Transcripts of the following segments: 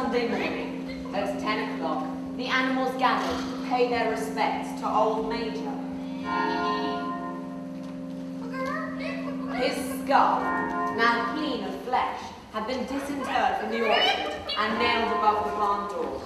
Sunday morning, at 10 o'clock, the animals gathered to pay their respects to Old Major. His skull, now clean of flesh, had been disinterred from the orchard and nailed above the barn door.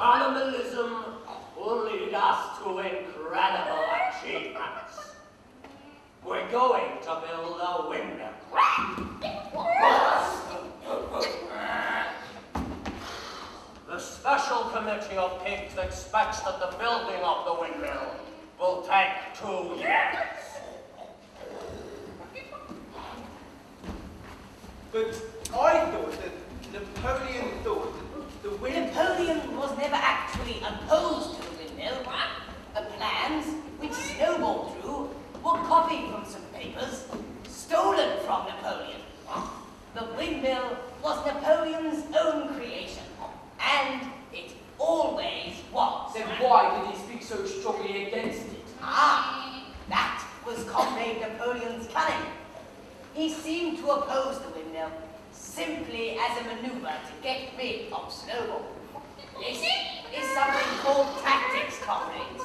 Animalism will lead us to incredible achievements. We're going to build a windmill. The special committee of pigs expects that the building of the windmill will take 2 years. But I thought that Napoleon thought that the windmill... Napoleon was never actually opposed to the windmill. The plans, which Snowball drew, were copied from some papers, stolen from Napoleon. The windmill was Napoleon's own creation, and it always was. Then why did he speak so strongly against it? Ah, that was Comrade Napoleon's cunning. He seemed to oppose the windmill simply as a maneuver to get rid of Snowball. This is something called tactics, comrades.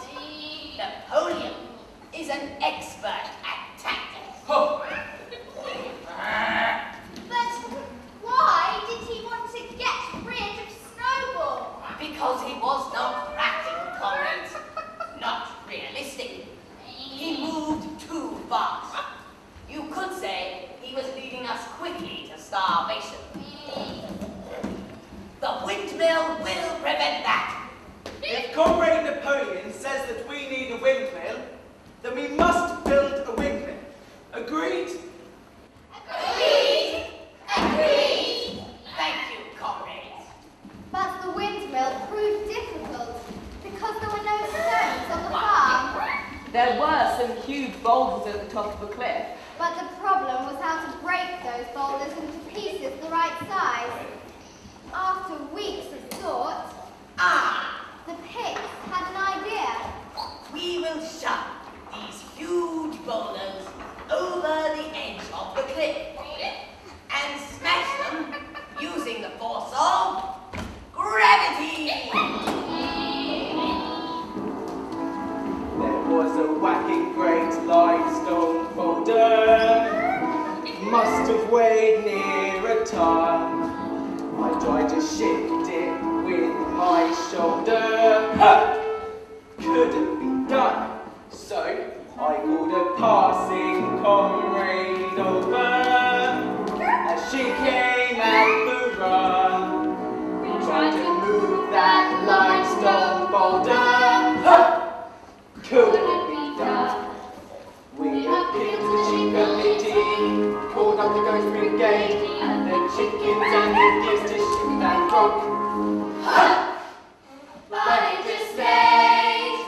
Napoleon is an expert at tactics. Oh. But why did he want to get rid of Snowball? Because he was not practical, comrades. Not realistic. He moved too fast. You could say he was leading us quickly to starvation. The windmill will prevent that. If Comrade Napoleon says that we need a windmill, then we must build a windmill. Agreed? Agreed! Agreed! Thank you, comrades. But the windmill proved difficult because there were no stones on the farm. There were some huge boulders at the top of the cliff. But the problem was how to break those boulders into pieces the right size. After weeks of thought, the pigs had an idea. We will shove these huge boulders over the edge of the cliff and smash them using the force of gravity. There was a whacking great limestone boulder, must have weighed near a ton. I tried to shift it with my shoulder, couldn't be done. So I called a passing comrade over, as she came at the run. We tried to move that limestone boulder, couldn't be done. We appealed to the sheep committee, called up the ghost brigade, and the chickens and the geese to shoot and rock. But it just stayed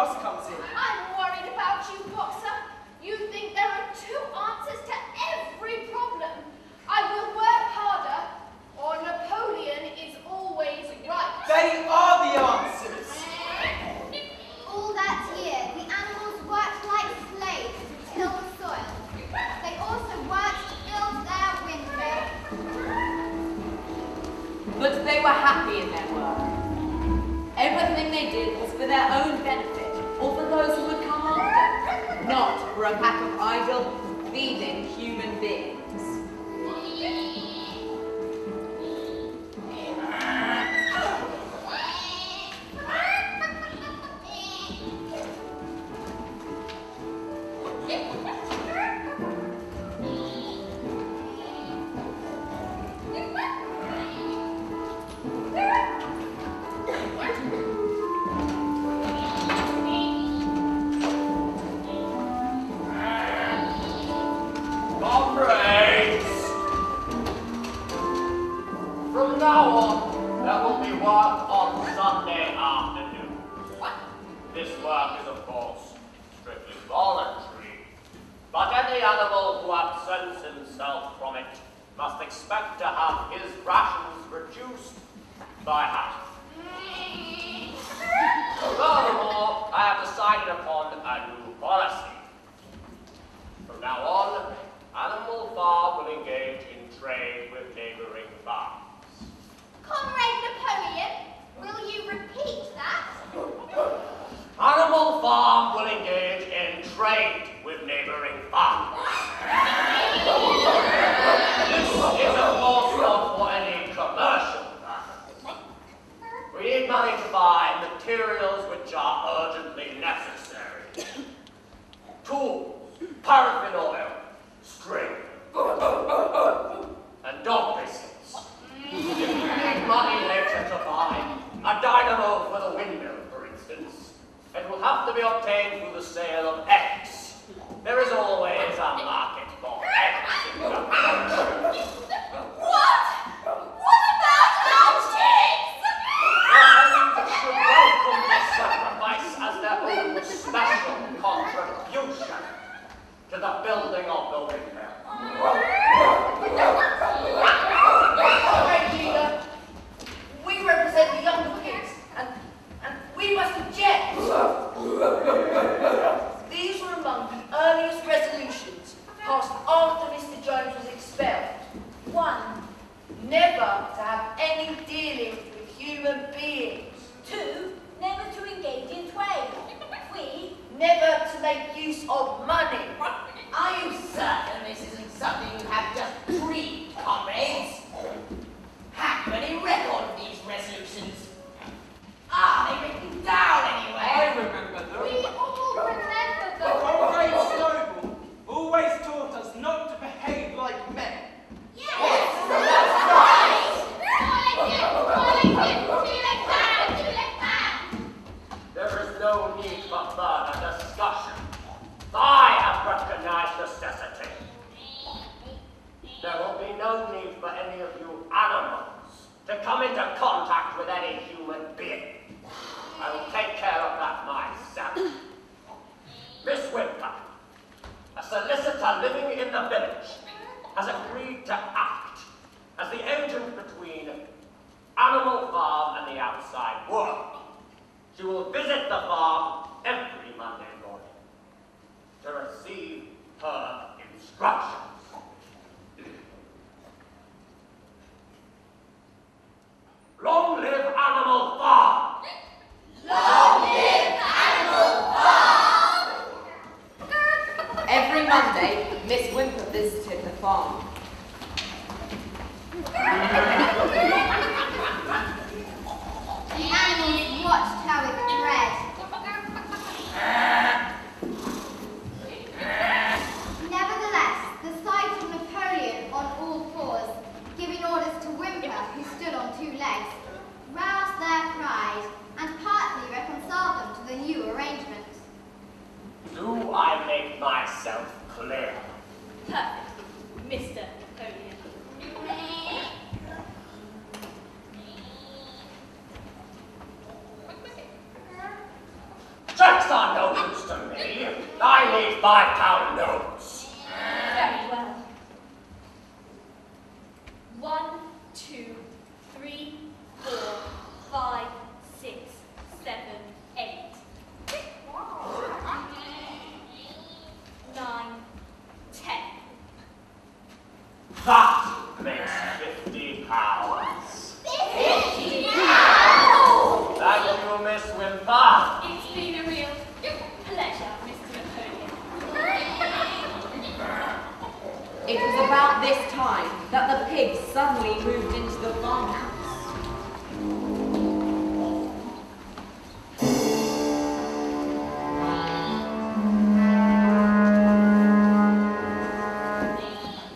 grass comes in. I'm worried about you, Boxer. You think there are two answers to every problem. I will work harder, or Napoleon is always right. They are the answers. All that year, the animals worked like slaves to till the soil. They also worked to build their windmill. But they were happy in their work. Everything they did was for their own benefit, or for those who would come after, not for a pack of idle, thieving human beings. Comrades! From now on, there will be work on Sunday afternoon. This work is, of course, strictly voluntary, but any animal who absents himself from it must expect to have his rations reduced by half. Furthermore, I have decided upon a new policy. From now on, Animal Farm will engage in trade with neighboring farms. Comrade Napoleon, will you repeat that? Animal Farm will engage in trade with neighboring farms. This is, of course, not for any commercial purpose. We need money to buy materials which are urgently necessary. Tools, paraffin oil, string, and dog biscuits. If you need money later to buy a dynamo for the windmill, for instance, it will have to be obtained through the sale of eggs. There is always a market for eggs in the country. What? What about our chicks? Americans should welcome this sacrifice as their own special contribution to the building of the windmill. Great leader, we represent the young pigs, and we must object. These were among the earliest resolutions passed after Mr. Jones was expelled. 1, never to have any dealing with human beings. 2, never to engage in trade. 3, Never to make use of money. Are you certain this isn't something you have just dreamed, comrades? Have you any record of these resolutions? They written down anyway. I remember them. We all remember them. Comrade Snowball always taught us not to behave like men. Yes, that's right. There is no need for further discussion. I have recognized necessity. There will be no need for any of you animals to come into contact with any human being. I will take care of that myself. Miss Wimper, a solicitor living in the village, has agreed to act as the agent between Animal Farm and the outside world. She will visit the farm every Monday morning to receive her instructions. Long live Animal Farm! long live Animal Farm! Every Monday, Miss Wimper visited the farm. The animals watched her with dread. Nevertheless, the 5-pound notes. Very well. 1, 2, 3, 4, 5, 6, 7, 8. 9, 10. That makes 50 pounds. 50 Thank you, Miss Wimper. It's been a real pleasure, Mr. Napoleon. It was about this time that the pigs suddenly moved into the farmhouse.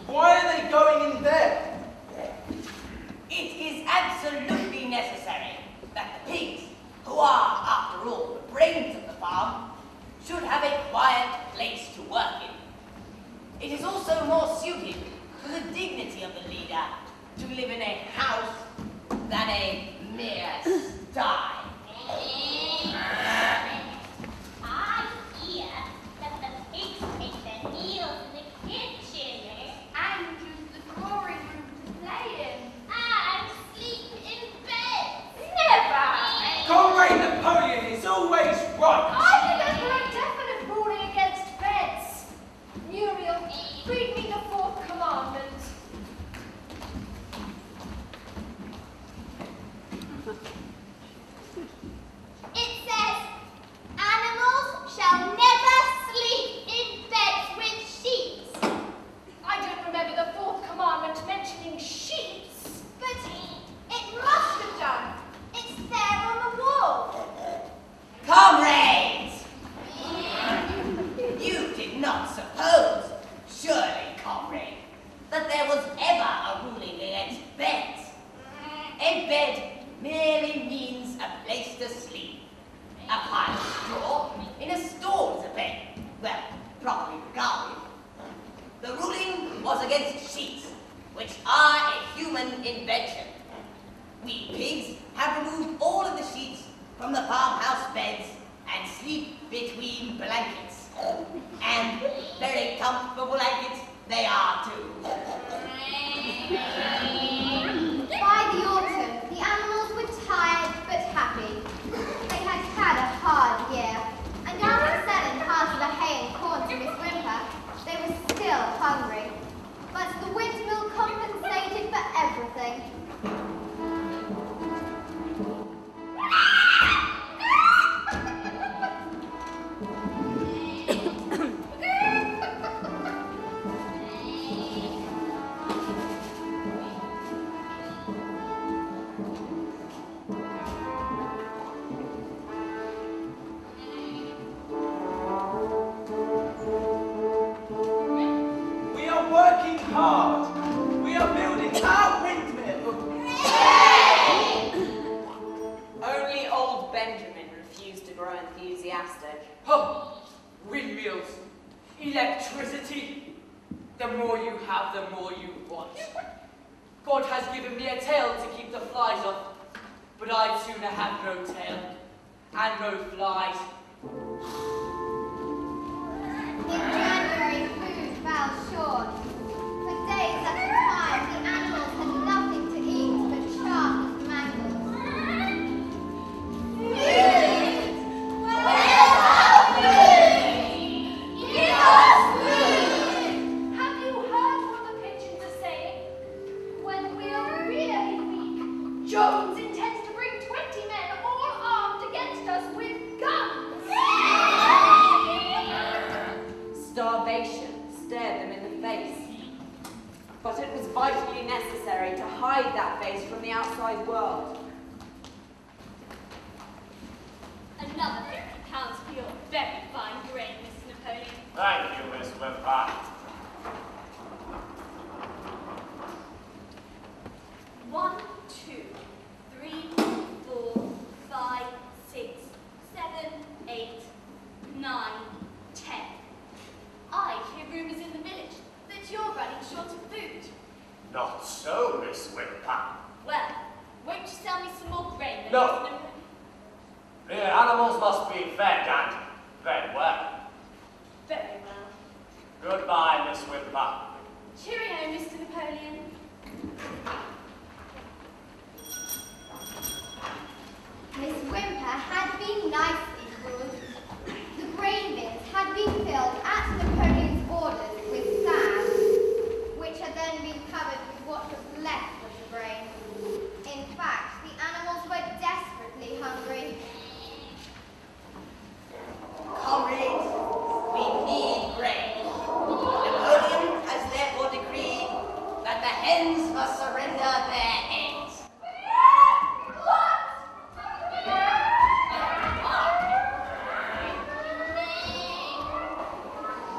Why are they going in there? It is absolutely necessary that the pigs, who are, after all, the brains of the farm, should have a quiet place to work in. It is also more suited to the dignity of the leader to live in a house than a mere sty. I hear that the pigs take their meals in the kitchen And use the drawing room to play in. and sleep in bed. Never! Comrade Napoleon is always right. I remember a definite ruling against beds. Muriel, read me the 4th commandment. It says, animals shall never sleep in beds with sheets. I don't remember the 4th commandment mentioning sheets. But it must have done. It's there on the wall. Comrades! You did not suppose, surely, comrade, that there was ever a ruling against beds. A bed merely means a place to sleep. A pile of straw in a store is a bed, well, properly regarded. The ruling was against sheets, which are a human invention. We pigs have removed all of the sheets from the farmhouse beds and sleep between blankets. And very comfortable blankets they are too. By the autumn, the animals were tired but happy. They had had a hard year, and after selling half of the hay and corn to Miss Wimper, they were still hungry. But the windmill compensated for everything. We are working hard. We are building our windmill. Only old Benjamin refused to grow enthusiastic. Oh, windmills, electricity. The more you have, the more you want. God has given me a tail to keep the flies off, but I'd sooner have no tail and no flies. In January, food fell short. For days at a time, the animals had nothing to eat but chaff and mangles. Have you heard what the pigeons are saying? When we're really weak, Jones intends to bring 20 men all armed against us with guns. Starvation stared them in the face. But it was vitally necessary to hide that face from the outside world. Another 50 pounds for your very fine grain, Mr. Napoleon. Thank you, Miss Wimper. 1, 2, 3, 4, 5, 6, 7, 8, 9, 10. I hear rumours in the village that you're running short of food. Not so, Miss Wimper. Well, won't you sell me some more grain then, No. Mr. Napoleon? The animals must be fed and fed well. Very well. Goodbye, Miss Whimper. Cheerio, Mr. Napoleon. Miss Whimper had been nicely good. The grain bins had been filled at Napoleon's orders with sand, which had then been covered with what was left of the grain. In fact, the animals were desperately hungry. Comrades, we need grain. Napoleon has therefore decreed that the hens must surrender their eggs.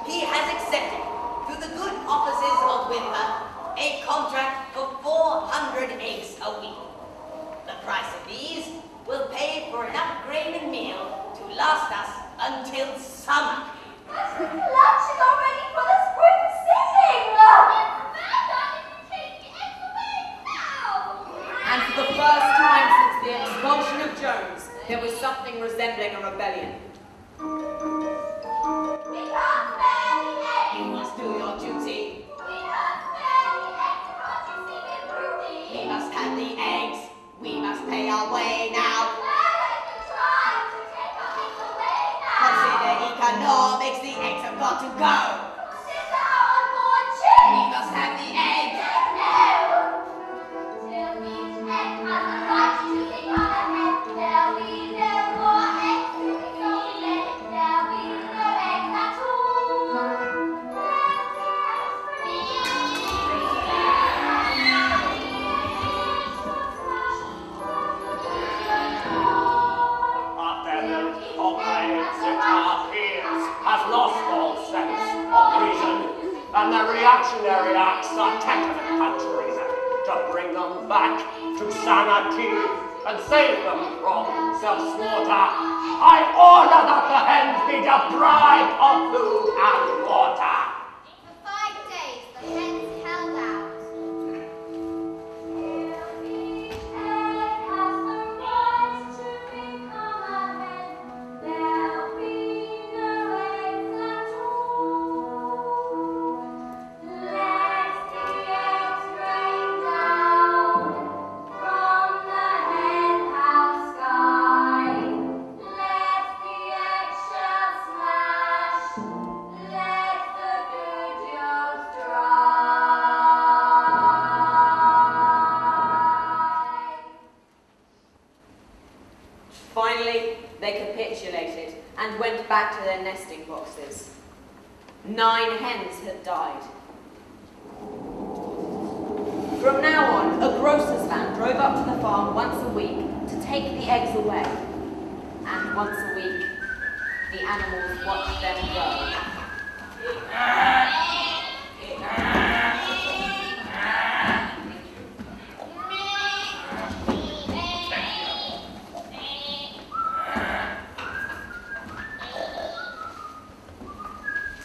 He has accepted, through the good offices of Whimper, a contract for 400 eggs a week. The price of these will pay for enough grain and meal to last us until summer. Lunch is already for the spring sitting! And for the first time since the expulsion of Jones, there was something resembling a rebellion. We can't spare the eggs! You must do your duty. We can't spare the eggs! Can't you see we're broody? We must have the eggs. We must pay our way now. Trying to take our eggs away now! Consider economics. The eggs have got to go. Sit down, more chicken! We must have the eggs. No! Till each egg has a right to become a hen, there'll be no more eggs to be laid. There'll be no eggs at all. Comrades, it appears, has lost all sense of reason, and the reactionary acts are tantamount to treason. To bring them back to sanity and save them from self-slaughter, I order that the hens be deprived of food and water. For 5 days, the hens held out. Each egg has the right to become a hen. There'll be no eggs at all. Let the eggs rain down from the hen house sky. Let the eggshells smash. Let the good yolks dry. Finally, they capitulated and went back to their nesting boxes. 9 hens had died. From now on, a grocer's van drove up to the farm once a week to take the eggs away. And once a week, the animals watched them go.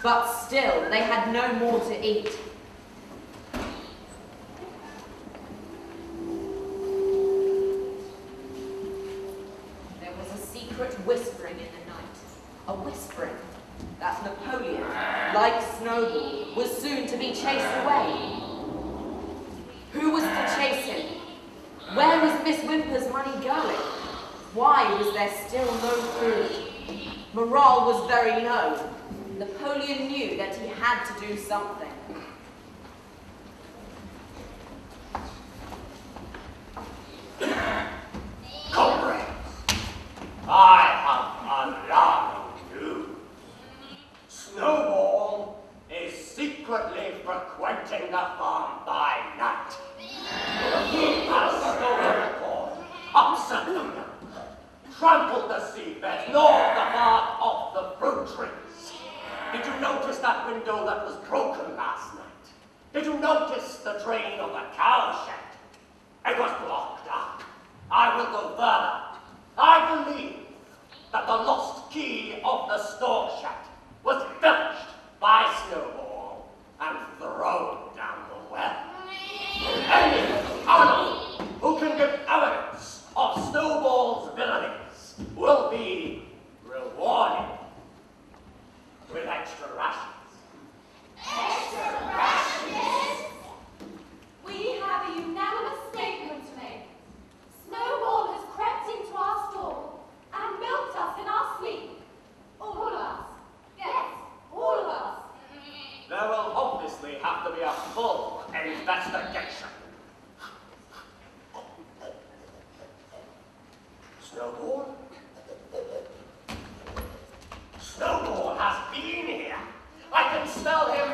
But still, they had no more to eat. There was a secret whispering in the night. A whispering that Napoleon, like Snowball, was soon to be chased away. Who was to chase him? Where was Miss Whimper's money going? Why was there still no food? Morale was very low. Napoleon knew that he had to do something. Comrades, I have alarming news. Snowball is secretly frequenting the farm by night. He has stolen corn, upset the milk, trampled the seabed, gnawed the bark off the fruit trees. Did you notice that window that was broken last night? Did you notice the drain of the cow shed? It was blocked up. I will go further. I believe that the lost key of the store shed was filched by Snowball and thrown down the well. Any animal who can give evidence of Snowball's villainies will be rewarded with extra rations. Snowball? Snowball has been here. I can smell him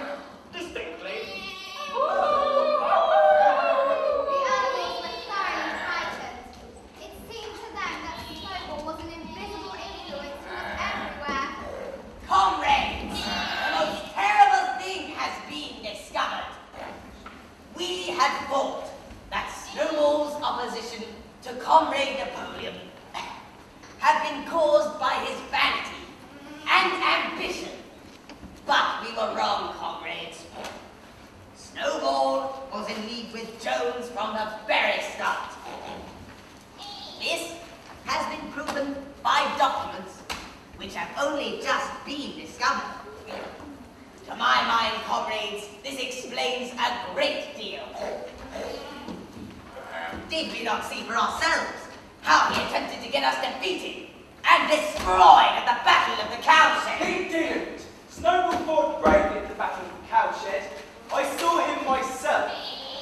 distinctly. The animals were thoroughly frightened. It seemed to them that Snowball was an invisible influence who was everywhere. Comrades, the most terrible thing has been discovered. We had thought that Snowball's opposition to Comrade Napoleon had been caused by his vanity and ambition. But we were wrong, comrades. Snowball was in league with Jones from the very start. This has been proven by documents which have only just been discovered. To my mind, comrades, this explains a great deal. Did we not see for ourselves how he attempted to get us defeated and destroyed at the Battle of the Cowshed? He didn't. Snowball fought bravely at the Battle of the Cowshed. I saw him myself.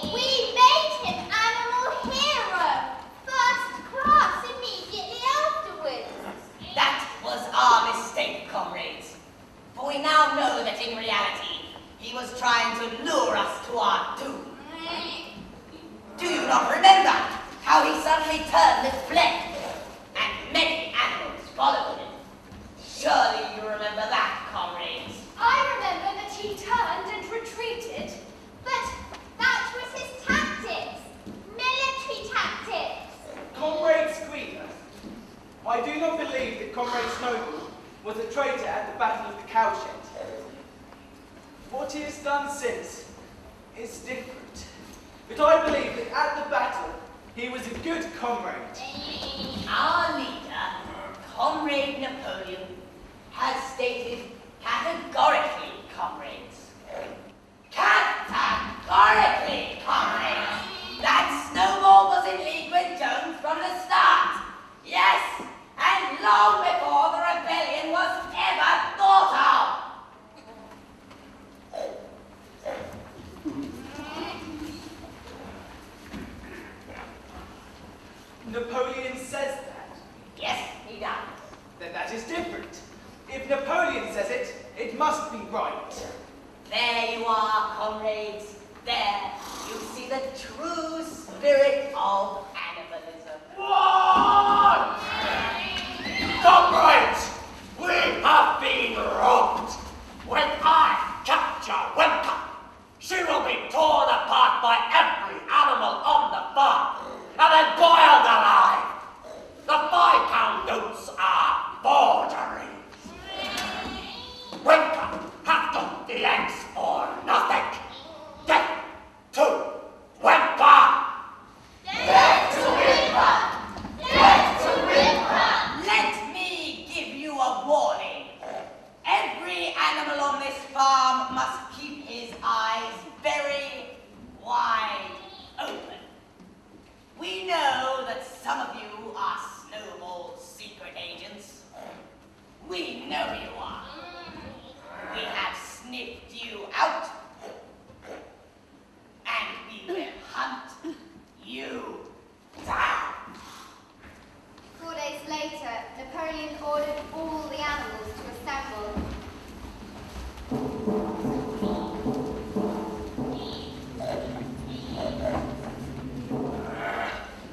We made him animal hero. First class immediately afterwards. That was our mistake, comrades. For we now know that in reality, he was trying to lure us to our doom. Do you not remember how he suddenly turned and fled, and many animals followed him? Surely you remember that, comrades. I remember that he turned and retreated, but that was his tactics. Military tactics. Comrade Squealer, I do not believe that Comrade Snowball was a traitor at the Battle of the Cowshed. What he has done since is different. But I believe that at the battle, he was a good comrade. Our leader, Comrade Napoleon, has stated categorically, comrades. Categorically, comrades, that Snowball was in league with Jones from the start. Yes, and long before the rebellion was ever thought of. Napoleon says that. Yes, he does. Then that is different. If Napoleon says it, it must be right. There you are, comrades. There, you see the true spirit of animalism. What? Comrades, we have been wronged. When I capture Wimper, she will be torn apart by every animal on the farm and then boiled alive. The 5-pound notes are forgeries. Wimper have got the eggs for nothing. Death to Wimper! Death to Wimper! Death to Wimper! Let me give you a warning. Every animal on this farm must keep his eyes very wide open. We know that some of you are Snowball's secret agents. We know you are. We have sniffed you out, and we will hunt you down. 4 days later, Napoleon ordered all the animals to assemble.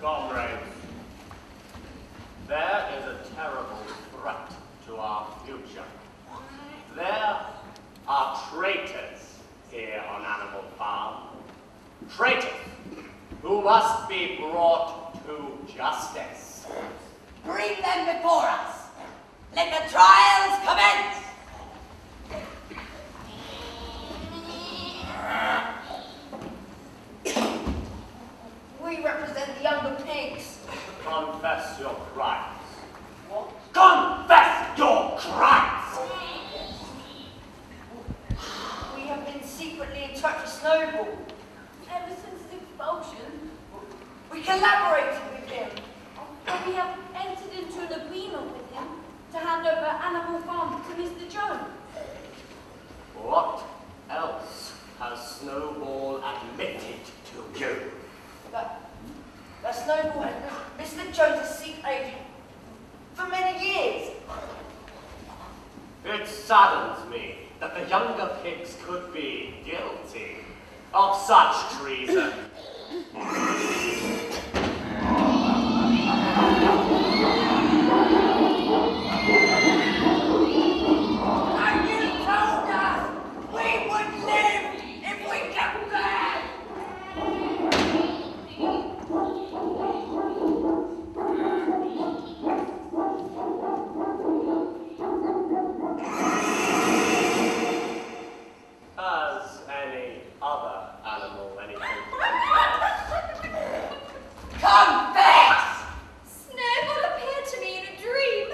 Comrades, there is a terrible threat to our future. There are traitors here on Animal Farm. Traitors who must be brought to justice. Bring them before us. Let the trials commence. We represent the younger pigs. Confess your crimes. What? Confess your crimes! We have been secretly in touch with Snowball. Ever since his expulsion, We collaborated with him. and we have entered into an agreement with him to hand over Animal Farm to Mr. Jones. What else has Snowball admitted to you? That Snowball, Mr. Jones' secret agent, saddens me that the younger pigs could be guilty of such treason. And you told us we would live if we kept back! Has any other animal anything to confess? Confess! Snowball appeared to me in a dream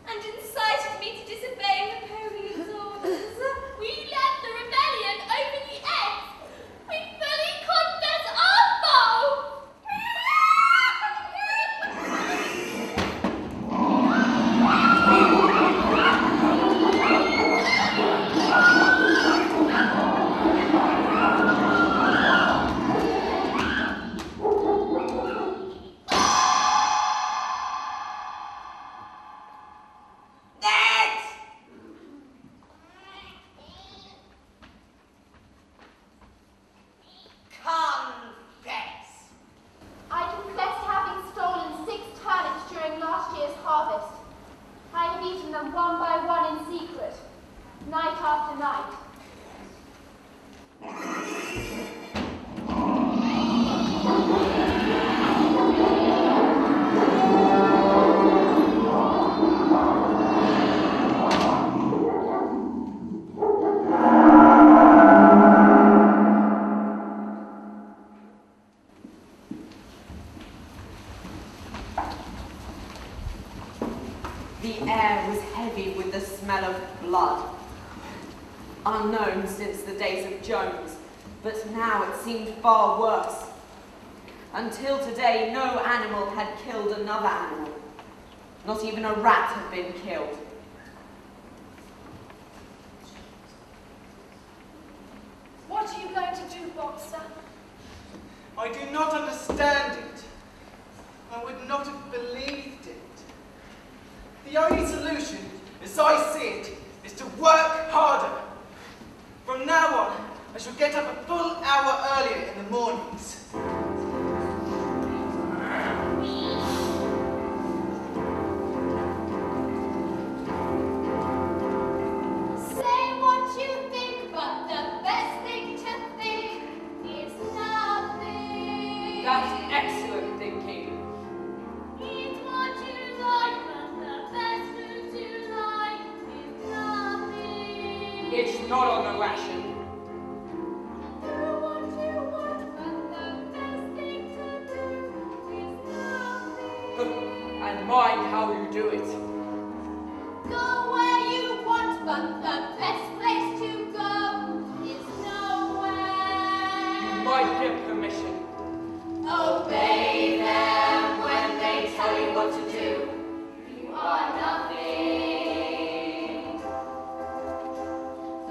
and incited me to disobey Napoleon's orders. We led the rebellion over the eggs. We fully confess our fault. Next! Confess! I confess having stolen 6 turnips during last year's harvest. I have eaten them one by one in secret, night after night. The air was heavy with the smell of blood. Unknown since the days of Jones, but now it seemed far worse. Until today, no animal had killed another animal. Not even a rat had been killed. What are you going to do, Boxer? I do not understand it. I would not have believed it. The only solution, as I see it, is to work harder. From now on, I shall get up a full hour earlier in the mornings. Say what you think, but the best thing to think is nothing. That's excellent thinking. Eat what you like, but the best food you like is nothing. It's not on the ration. Do what you want, but the best thing to do is nothing. And mind how you do it. Go where you want, but the best place to go is nowhere. You might get permission. Obey them when they tell you what to do. You are nothing.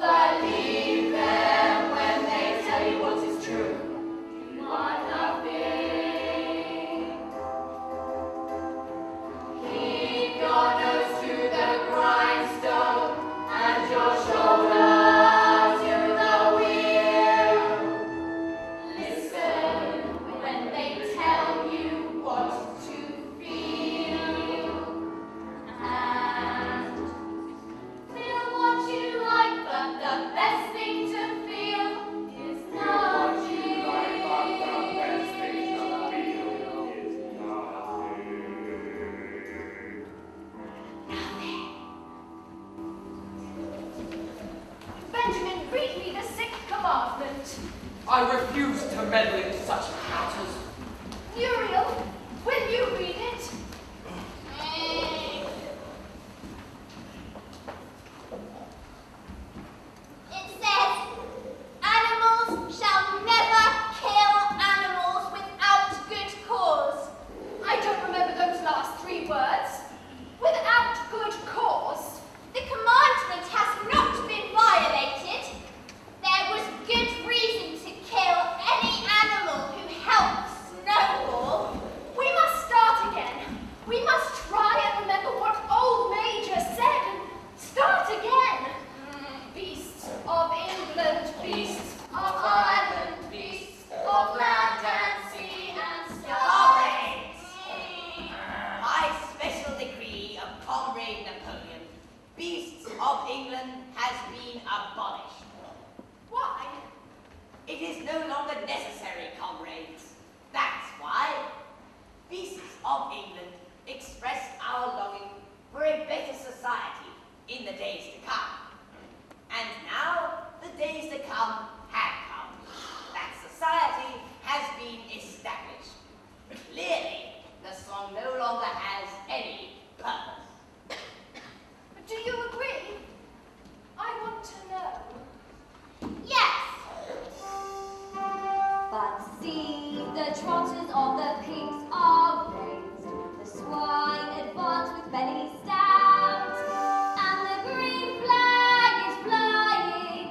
Believe them when they tell you what is true. You are nothing. Keep your nose to the grindstone and your shoulder to the wheel. Listen when they tell you what to feel. And feel what you like, but the best thing to feel is nothing. Benjamin, read me the 6th commandment. I refuse to meddle in such matters. Muriel, will you read it? It says, animals shall never kill animals without good cause. I don't remember those last 3 words. Without good cause. The commandment has not been violated. There was good reason to kill any animal who helps of England expressed our longing for a better society in the days to come. And now the days to come have come. That society has been established. Clearly, the song no longer has any purpose. But do you agree? I want to know. Yes! But see, the trotters of the pigs are raised, the swine advance with bellies stout, and the green flag is flying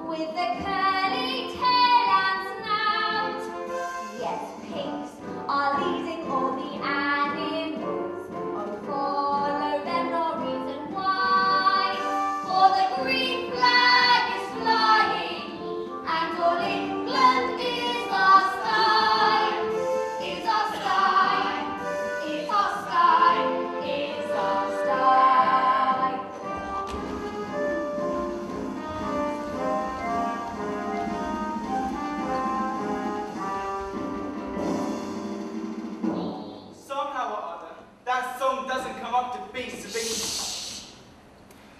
with the curly tail and snout. Yes, pigs are leading all the animals. Oh, follow them, no reason why, for the green flag is flying, and all England is our sky, is our sky, is our sky, is our sky. Somehow or other, that song doesn't come up to beats of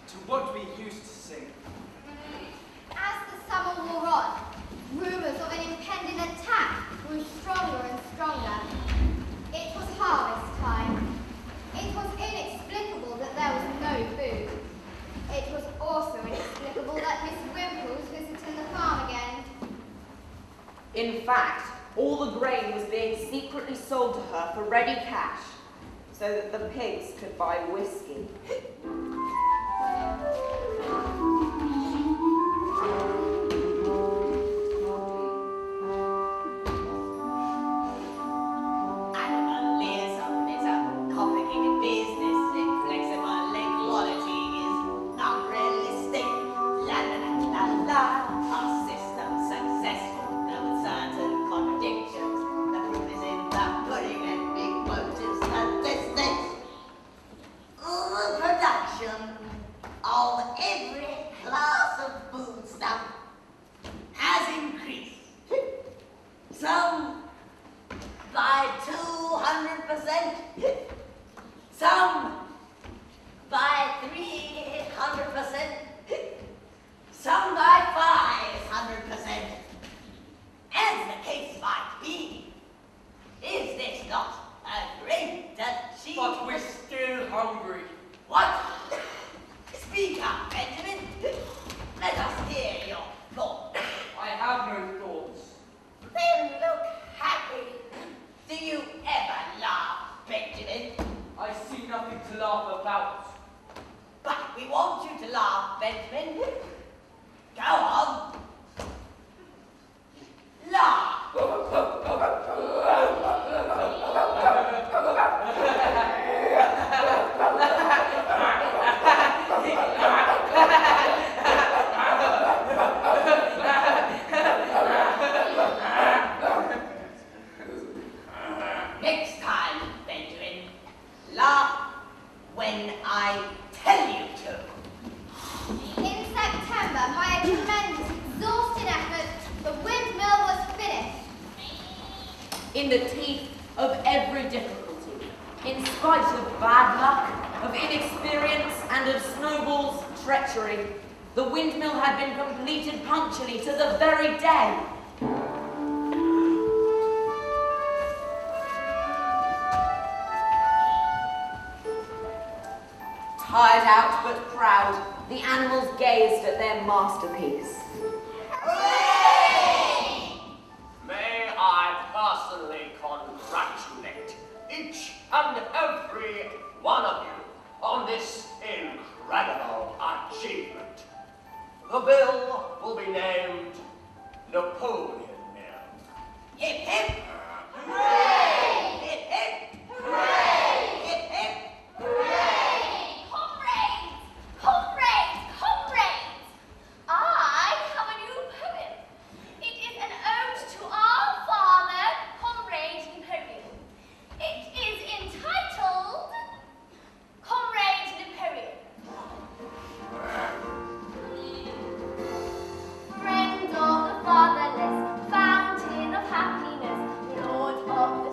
to what we used to sing. As the summer wore on, rumours of an impending attack grew stronger and stronger. It was harvest time. It was inexplicable that there was no food. It was also inexplicable that Miss Wimple was visiting the farm again. In fact, all the grain was being secretly sold to her for ready cash, so that the pigs could buy whiskey. Animalism is a complicated business. Inflexible equality is unrealistic. La la la la la. Our system's successful, though with certain contradictions. The proof is in the pudding and big motive statistics. The production of every class of foodstuff has increased. Some by 200%, some by 300%, some by 500%. As the case might be, is this not a great achievement? But we're still hungry. What? Speak up, Benjamin. Let us hear your thoughts. I have no thoughts. Then look happy. Do you ever laugh, Benjamin? I see nothing to laugh about. But we want you to laugh, Benjamin. Go on. Laugh. Next time, Benjamin, laugh when I tell you to. In September, by a tremendous, exhausting effort, the windmill was finished. In the teeth of every difficulty, in spite of bad luck, of inexperience, and of Snowball's treachery, the windmill had been completed punctually to the very day. Tired out but proud, the animals gazed at their masterpiece. May I personally congratulate each and every one of you on this incredible achievement. The bill will be named Napoleon Mill. Hip hip. Hooray! Hip hip. Hooray! Hip hip. Hooray! Comrades! Comrades! Comrades! I have a new poem. It is an ode to our father, Comrade Napoleon. It is entitled Comrade Napoleon. Friend of the fatherless, fountain of happiness, Lord of the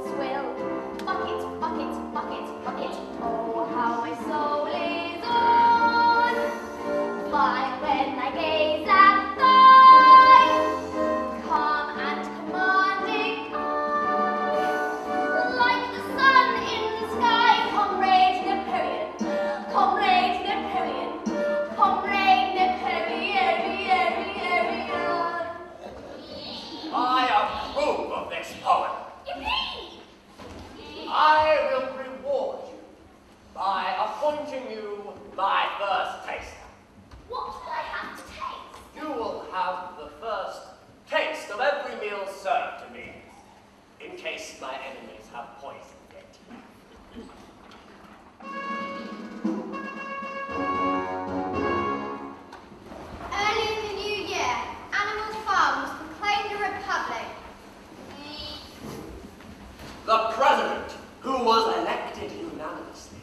voted unanimously.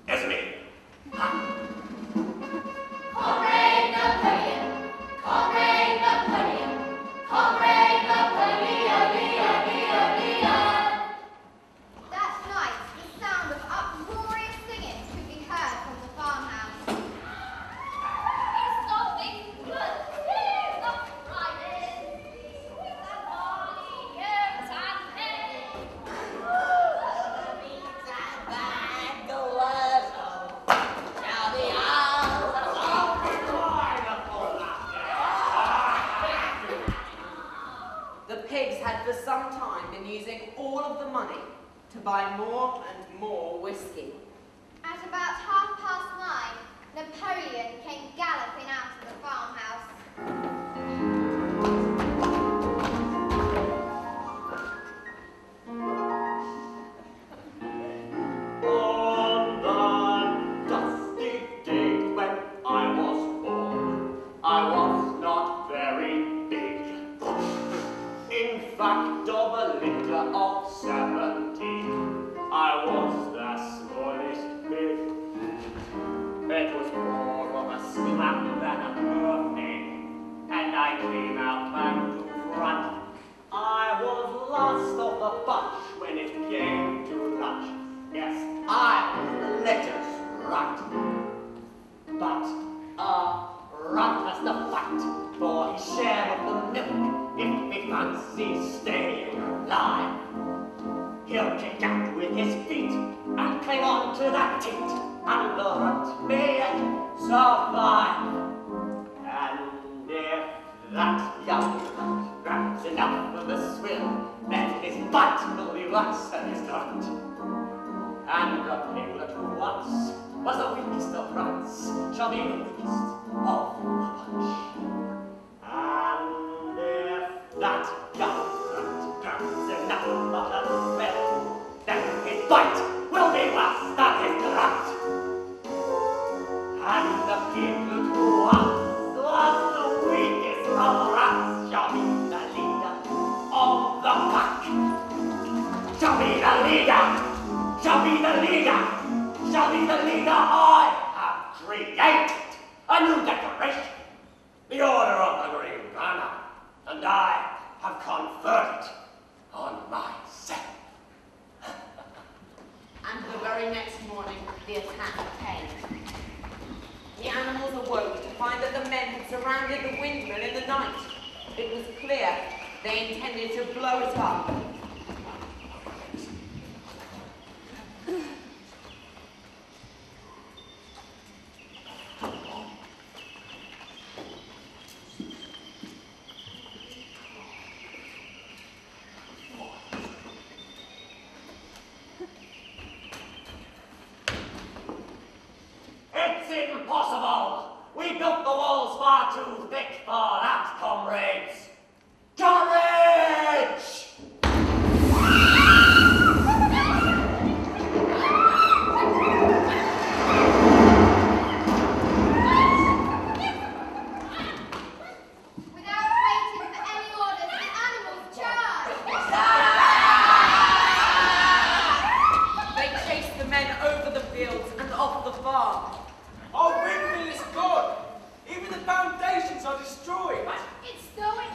Esme! Ha! Comrade Napoleon, Comrade Napoleon, Comrade Napoleon, That night, the sound of uproarious singing could be heard from the farmhouse. It's nothing good. It's not Friday. With the morning years and hay. The beats and bang the words shall be all the song. The pigs had for some time been using all of the money to buy more and more whiskey. At about 9:30, Napoleon came galloping out of the farmhouse. On the dusty day when I was born, I was not very big. In fact, of a litter of 17, I was the smallest bit. It was more of a slap than a birthday, and I came out back to front. I was last of the bunch when it came to lunch. Yes, I was the letter's runt. But runt has the fight for his share of the milk if he fancies staying alive. He'll kick out with his feet and cling on to that teat, and the runt may yet survive. And if that young runt grabs enough of the swill, then his bite will be worse than his grunt. And the piglet who once was the weakest of runts shall be the weakest of the bunch. And if that young runt grabs enough of the swill, then his bite will be worse than his grunt. And the piglet who once was the weakest of rats shall be the leader of the pack. Shall be the leader. Shall be the leader. Shall be the leader I have created. A new decoration. The Order of the Green Banner. And I have conferred it on myself. And the very next morning, the attack came. The animals awoke to find that the men had surrounded the windmill in the night. It was clear they intended to blow it up. It's impossible! We built the walls far too thick for that, comrades! Courage! Without waiting for any orders, the animals charged. They chased the men over the fields and off the farm. Our windmill is gone. Even the foundations are destroyed. It's going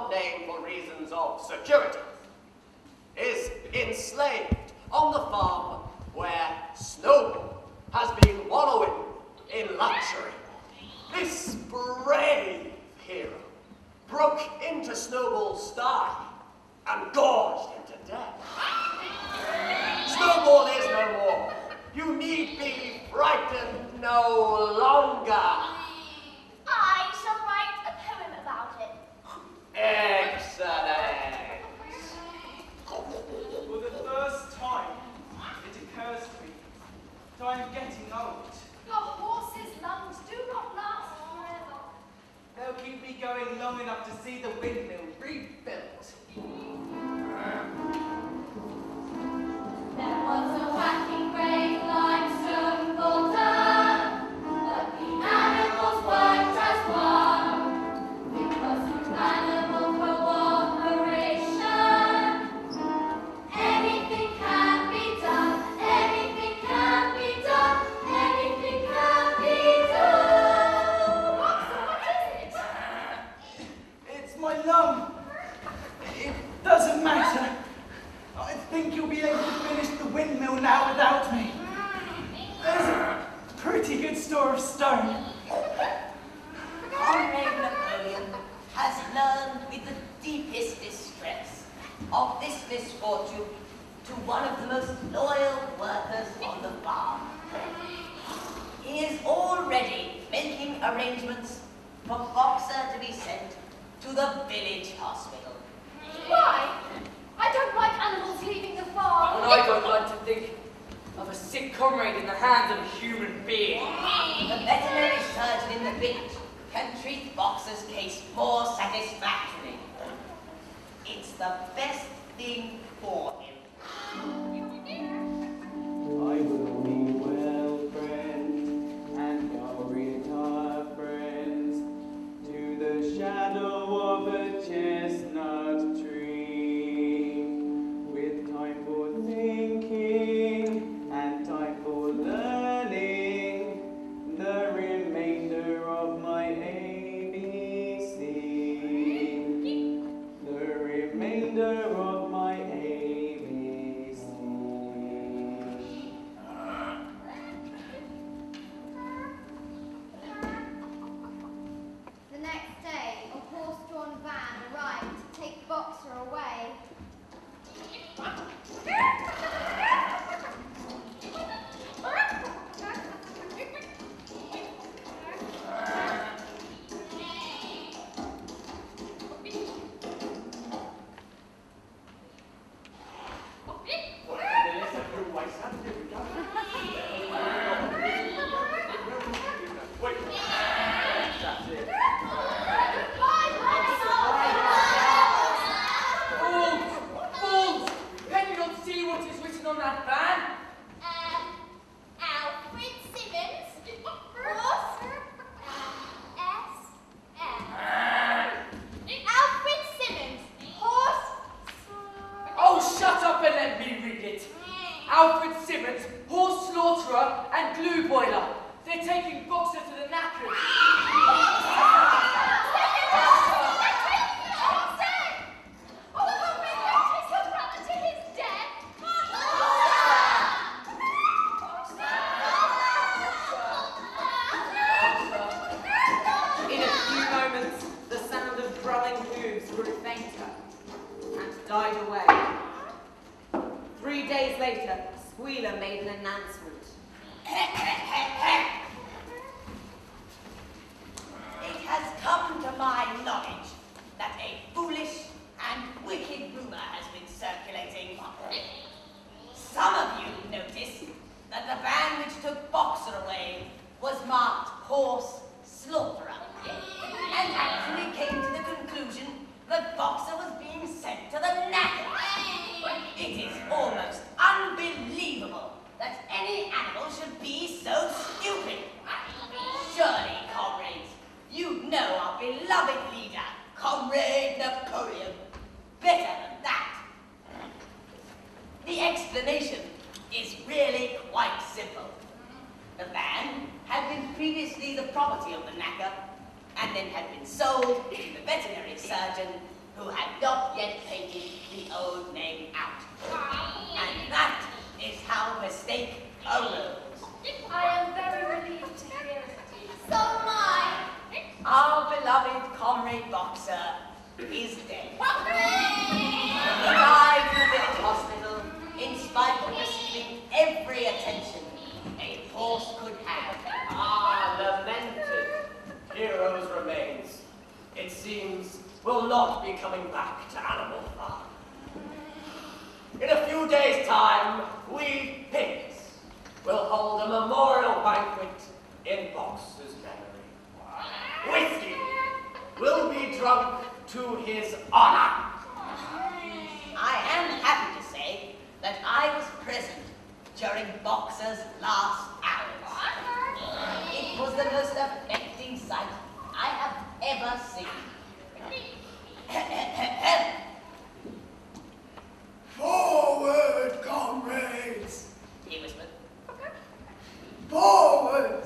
not named for reasons of security, is enslaved on the farm where Snowball has been wallowing in luxury. This brave hero broke into Snowball's sty and gorged him to death. Snowball is no more. You need be frightened no longer. I shall write a poem about it. Excellent. For the first time, it occurs to me that I am getting old. Your horse's lungs do not last forever. They'll keep me going long enough to see the windmill rebuilt. There was a whacking great limestone boulder, but the animals worked as one. Because of animal cooperation, anything can be done, anything can be done, anything can be done. What is it? It's my lung. It doesn't matter. I think you'll be able to finish the windmill now without me. There's a pretty good store of stone. Comrade Napoleon has learned with the deepest distress of this misfortune to one of the most loyal workers on the farm. He is already making arrangements for Boxer to be sent to the village hospital. Why? I don't like animals leaving the farm. And I don't like to think of a sick comrade in the hands of a human being. The veterinary surgeon in the village can treat Boxer's case more satisfactorily. It's the best thing for him. I will be well, friends, and I'll retire, friends, to the shadow of a chestnut tree, with time for thinking and time for learning the remainder of my ABC. The remainder of my ABC. The next day, a horse-drawn van arrived to take Boxer away. Fools! Can you not see what is written on that van? Alfred Simmons, horse, S.M. Alfred Simmons, horse, Oh, shut up and let me read it. Alfred Simmons, horse slaughterer and glue boiler. They're taking Boxer to the knackers. In a few moments, the sound of drumming hooves grew fainter and died away. 3 days later, Squealer made an announcement. It has come to my knowledge that a foolish and wicked rumor has been circulating. Some of you noticed that the van which took Boxer away was marked Horse Slaughterer, and actually came to the conclusion that Boxer was being sent to the knacker. It is almost unbelievable that any animal should be so stupid. Surely, comrades, you know our beloved leader, Comrade Napoleon, better than that. The explanation is really quite simple. The van had been previously the property of the knacker, and then had been sold to the veterinary surgeon, who who had not yet painted the old name out. And that is how mistake arose. I am very relieved to hear it. So am I. Our beloved comrade Boxer is dead. He died in a village hospital in spite of receiving every attention a horse could have. Ah, lamented hero's remains, it seems, will not be coming back to Animal Farm. In a few days' time, we pigs will hold a memorial banquet in Boxer's memory. Whiskey will be drunk to his honor. I am happy to say that I was present during Boxer's last hours. It was the most affecting sight I have ever seen. Forward, comrades! He whispered. Forward!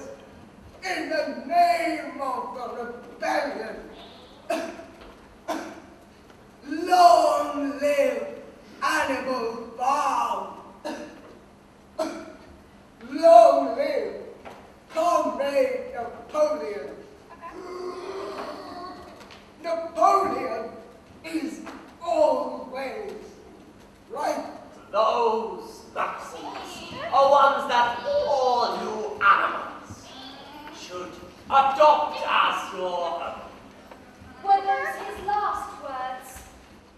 In the name of the rebellion! Long live Animal Farm! Long live Comrade Napoleon! Napoleon is always right. Those maxims are ones that all you animals should adopt as your own. Were those his last words?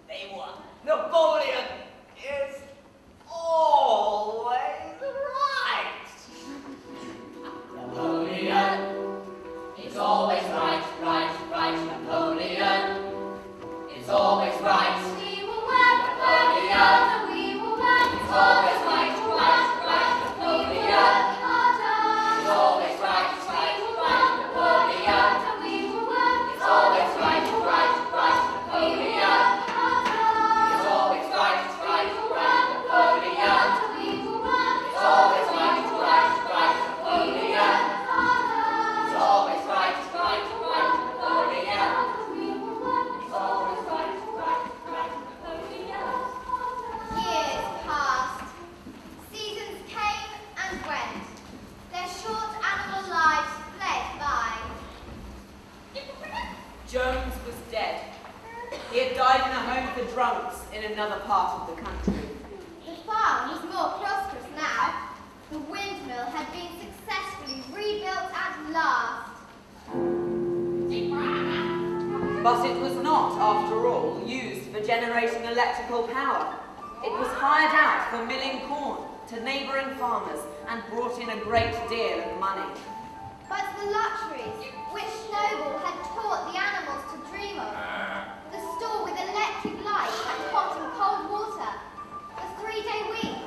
They were. Napoleon is always right. Napoleon is always right, right, right. Napoleon is always right. We will work, Napoleon we will work. is always right, right, right. Napoleon is always right, right, right. Napoleon is always right, right, right. Napoleon is always right, right, right. Napoleon is always right, right, right. Napoleon is always right, right, right. Napoleon is always right, right, right. Years passed. Seasons came and went. Their short animal lives fled by. Jones was dead. He had died in a home for drunks in another part of the country. The farm was more prosperous now. The windmill had been successfully rebuilt at last. But it was not, after all, used for generating electrical power. It was hired out for milling corn to neighbouring farmers and brought in a great deal of money. But the luxuries which Snowball had taught the animals to dream of, the store with electric lights and hot and cold water, the 3-day week,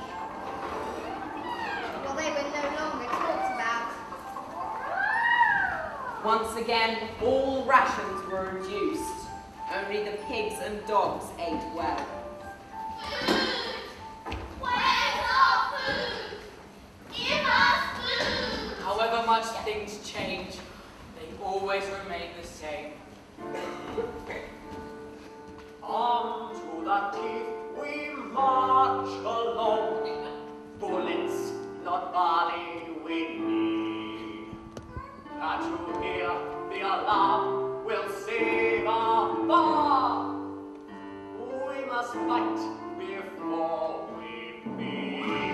well, they were no longer talked about. Once again, all rations were reduced. Only the pigs and dogs ate well. Where's our food? Give us food! However much things change, they always remain the same. On to the teeth we march along. Bullets, not barley, we need. Can't you hear the alarm? We'll save our farm. We must fight before we meet.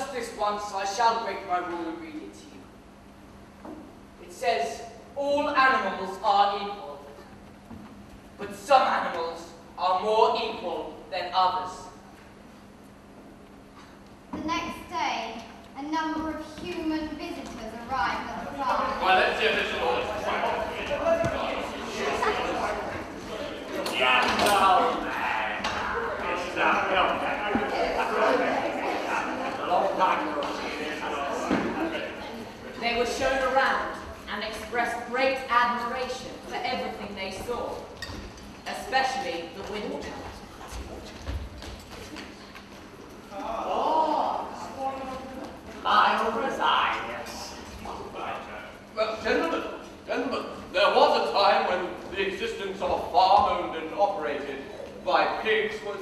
just this once, I shall break my rule and read it to you. It says, all animals are equal, but some animals are more equal than others. The next day, a number of human visitors arrived at the farm. Well, let's hear this all. Young old man, Mr. Pilkington. A long time no see this. They were shown around and expressed great admiration for everything they saw, especially the windmill. My own resign, yes. Well, gentlemen, there was a time when the existence of a farm owned and operated by pigs was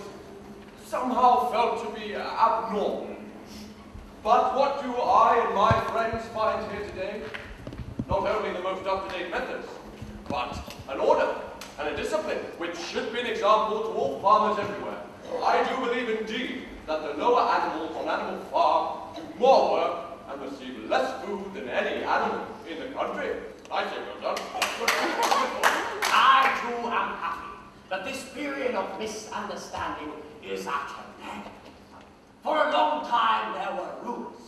somehow felt to be abnormal. But what do I and my friends find here today? Not only the most up-to-date methods, but an order and a discipline which should be an example to all farmers everywhere. I do believe indeed that the lower animals on Animal Farm do more work and receive less food than any animal in the country. I say well done. I too am happy that this period of misunderstanding is at an end. For a long time there were rumours,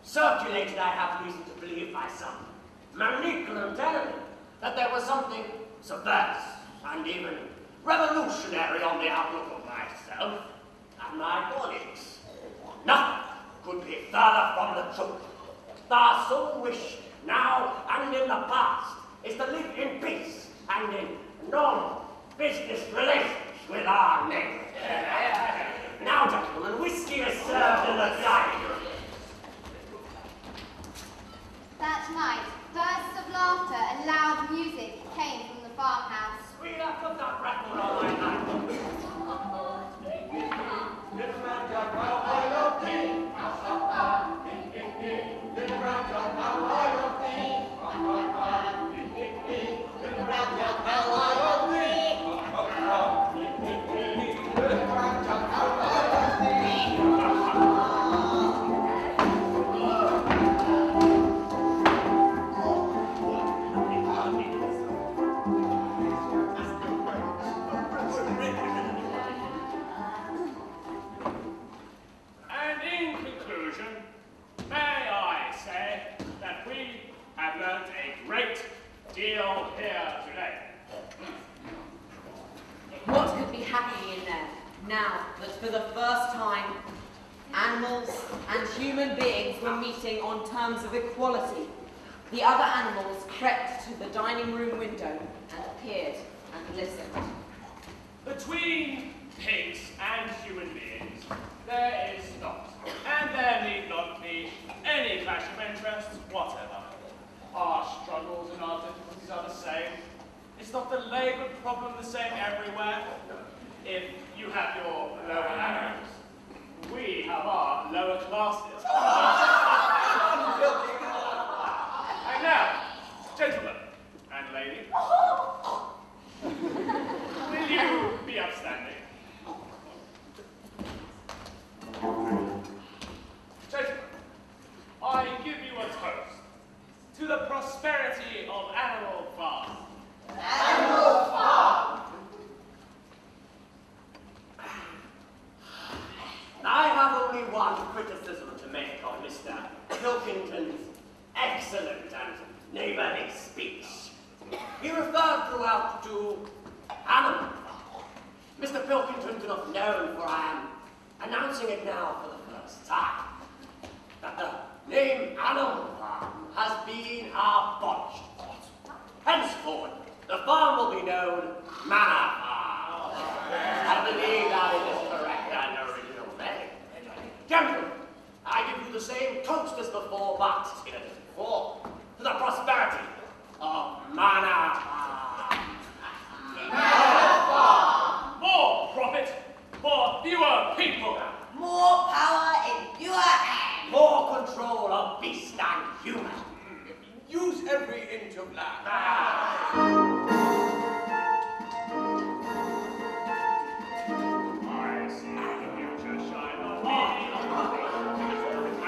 circulated I have reason to believe by some malignant enemy, that there was something subversive and even revolutionary on the outlook of myself and my colleagues. Nothing could be further from the truth. Our sole wish now and in the past is to live in peace and in normal business relations with our neighbors. Now, gentlemen, whiskey is served in the dining room. That night, bursts of laughter and loud music came from the farmhouse. Sweetheart, put that record on my night. And in conclusion, may I say that we have learned a great deal here today. What could be happening in there now that for the first time animals and human beings were meeting on terms of equality? The other animals crept to the dining room window and peered and listened. Between pigs and human beings, there is not, and there need not be, any clash of interests whatever. Our struggles and our difficulties are the same. Is not the labour problem the same everywhere? If you have your lower animals, we have our lower classes. And now, gentlemen and lady, will you be upstanding? Gentlemen, I give you a toast to the prosperity of Animal Farm. Animal Farm! I have only one criticism to make of Mr. Pilkington's excellent and neighbourly speech. He referred throughout to Animal Farm. Mr. Pilkington do not know, for I am announcing it now for the first time, that the name Animal Farm has been abolished. Henceforth, the farm will be known Manor Farm. I believe that it is correct and original name. Gentlemen, I give you the same toast as before, but in a different form, to the prosperity of Manor Farm. More profit for fewer people. More power in fewer hands. More control of beast and human. Use every inch of land. I see the future shine on me.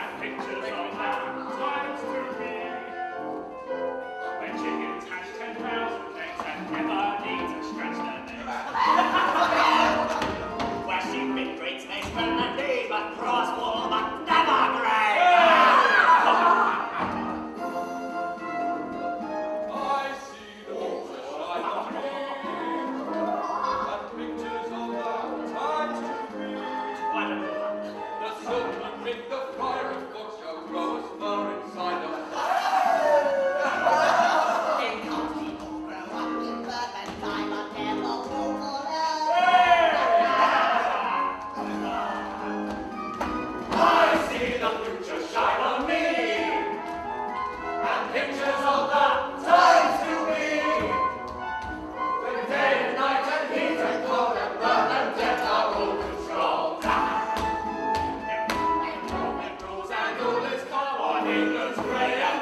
It's great.